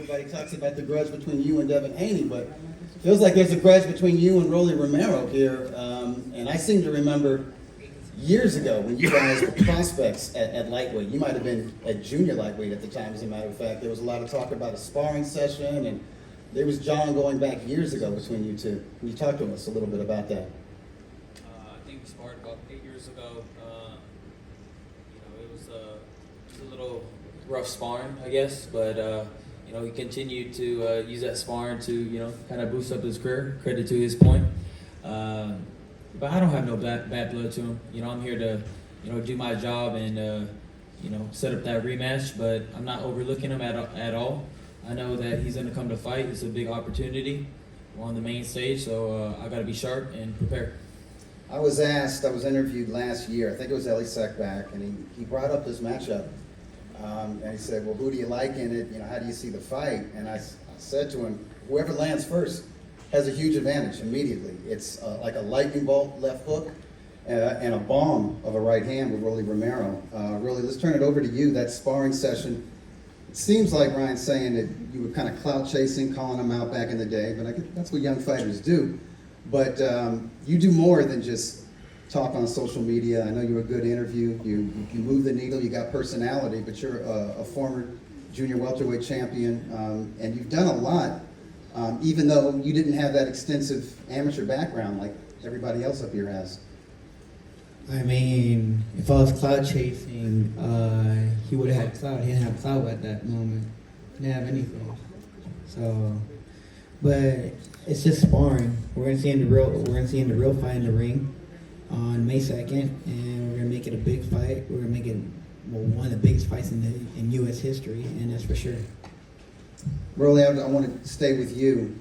everybody talks about the grudge between you and Devin Haney, but it feels like there's a grudge between you and Rolly Romero here. And I seem to remember years ago when you guys were prospects at lightweight. You might have been at junior lightweight at the time, as a matter of fact. There was a lot of talk about a sparring session, and there was John going back years ago between you two. Can you talk to us a little bit about that? I think we sparred about 8 years ago. It was a little rough sparring, I guess, but he continued to use that sparring to kind of boost up his career. Credit to his point. But I don't have no bad blood to him. I'm here to do my job and set up that rematch. But I'm not overlooking him at all. I know that he's going to come to fight. It's a big opportunity. We're on the main stage, so I got to be sharp and prepared. I was interviewed last year, I think it was Ellie Seckback, and he brought up this matchup. And he said, well, who do you like in it? How do you see the fight? And I said to him, whoever lands first has a huge advantage immediately. It's like a lightning bolt left hook and a bomb of a right hand with Rolly Romero. Rolly, let's turn it over to you. That sparring session, it seems like Ryan's saying that you were kind of clout chasing, calling him out back in the day, but I guess that's what young fighters do. But you do more than just talk on social media. I know you're a good interview. You move the needle. You got personality, but you're a former junior welterweight champion, and you've done a lot, even though you didn't have that extensive amateur background like everybody else up here has. I mean, if I was cloud chasing, he would have had cloud. He didn't have cloud at that moment. He didn't have anything. So, but it's just sparring. We're gonna see in the real fight in the ring on May 2nd, and we're gonna make it a big fight. We're gonna make it one of the biggest fights in U.S. history, and that's for sure. Rolly, I want to stay with you.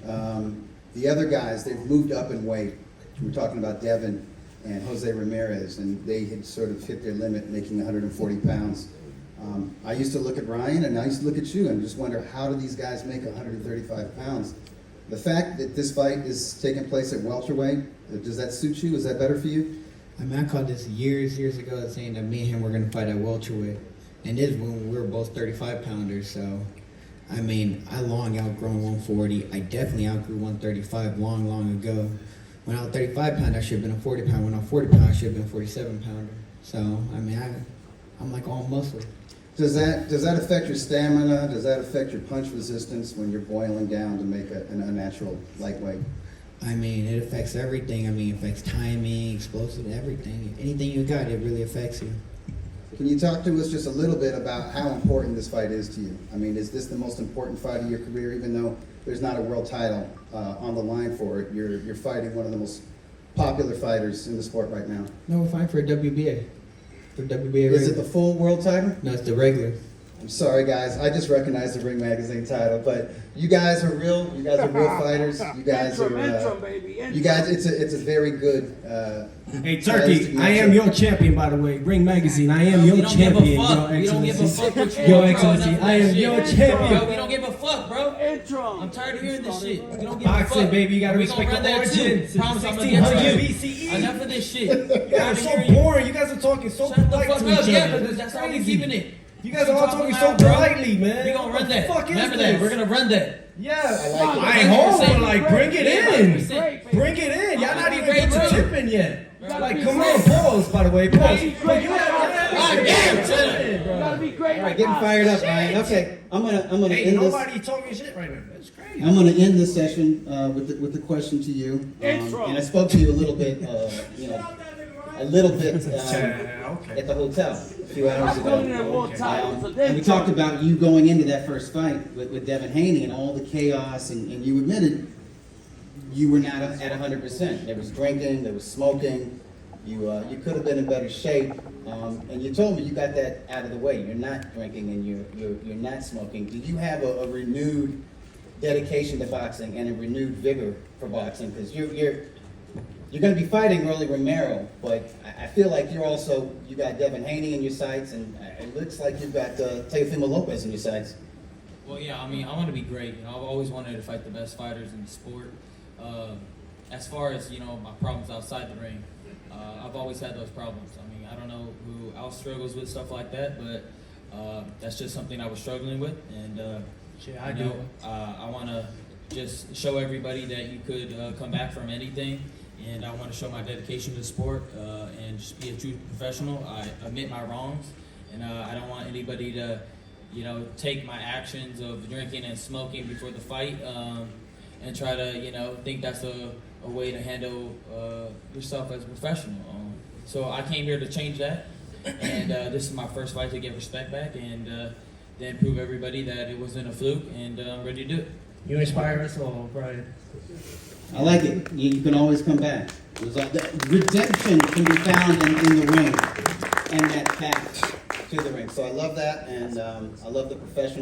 The other guys, they've moved up in weight. We're talking about Devin and Jose Ramirez, and they had sort of hit their limit, making 140 pounds. I used to look at Ryan, and I used to look at you, and just wonder, how do these guys make 135 pounds? The fact that this fight is taking place at welterweight, does that suit you? Is that better for you? I mean, I called this years ago, saying that me and him were going to fight at welterweight. And this is when we were both 35-pounders, so, I mean, I long outgrown 140. I definitely outgrew 135 long ago. When I was 35-pounder, I should have been a 40-pounder. When I was 40-pounder, I should have been a 47-pounder. So, I mean, I'm like all muscle. Does that affect your stamina? Does that affect your punch resistance when you're boiling down to make an unnatural lightweight? I mean, it affects everything. I mean, it affects timing, explosive, everything. Anything you got, it really affects you. Can you talk to us just a little bit about how important this fight is to you? I mean, is this the most important fight of your career, even though there's not a world title on the line for it? You're fighting one of the most popular fighters in the sport right now. No, we're fighting for a WBA. For WBA. Is it the full world title? No, it's the regular. I'm sorry, guys. I just recognized the Ring Magazine title, but you guys are real. You guys are real fighters. You guys are. You guys, it's a very good. Hey, Turkey, I am your champion, by the way. Ring Magazine, I am your champion, We don't give a fuck what you Your want, Excellency, bro. I am your champion. Bro, we don't give a fuck, bro. I'm tired of hearing this shit. We don't give Boxing, a fuck. baby, you gotta We respect gonna the run that too. origin. Promise I'm gonna get to 1600 you. BCE. Enough of this shit. You guys are so boring. You guys are talking so Shut the polite fuck to up, each yeah, other. because that's how we keeping it. You guys are all talking so loud, bro. politely, man. We gonna run that. What the fuck is Remember this? that. We're gonna run that. Yeah, I I ain't home. 100%. Like, bring it in. 100%. Bring it in. Y'all not even Great put the too. tip in yet. Like, come on, pause, by the way, pause. But you God damn, chill. All right, getting fired up, Ryan. Okay, I'm gonna Hey, end this. nobody talking shit right now. That's crazy. I'm gonna end this session with the question to you. And I spoke to you a little bit, Okay. at the hotel a few hours ago. Okay. And we talked about you going into that first fight with Devin Haney and all the chaos, and you admitted you were not at 100%. There was drinking, there was smoking. You could have been in better shape, and you told me you got that out of the way. You're not drinking and you're not smoking. Do you have a renewed dedication to boxing and a renewed vigor for boxing? Because you're going to be fighting Rolly Romero, but I feel like you got Devin Haney in your sights, and it looks like you've got Teofimo Lopez in your sights. Well, yeah, I mean, I want to be great. I've always wanted to fight the best fighters in the sport. As far as, my problems outside the ring, I've always had those problems. I mean, I don't know who else struggles with stuff like that, but that's just something I was struggling with. And, Yeah, I You do. know, I want to just show everybody that you could come back from anything, and I want to show my dedication to the sport and just be a true professional. I admit my wrongs, and I don't want anybody to, take my actions of drinking and smoking before the fight and try to, think that's a way to handle yourself as a professional. So I came here to change that, and this is my first fight to get respect back and then prove everybody that it wasn't a fluke, and I'm ready to do it. You inspire us all, Brian. I like it. You can always come back. The redemption can be found in the ring and that path to the ring. So I love that, and I love the professional.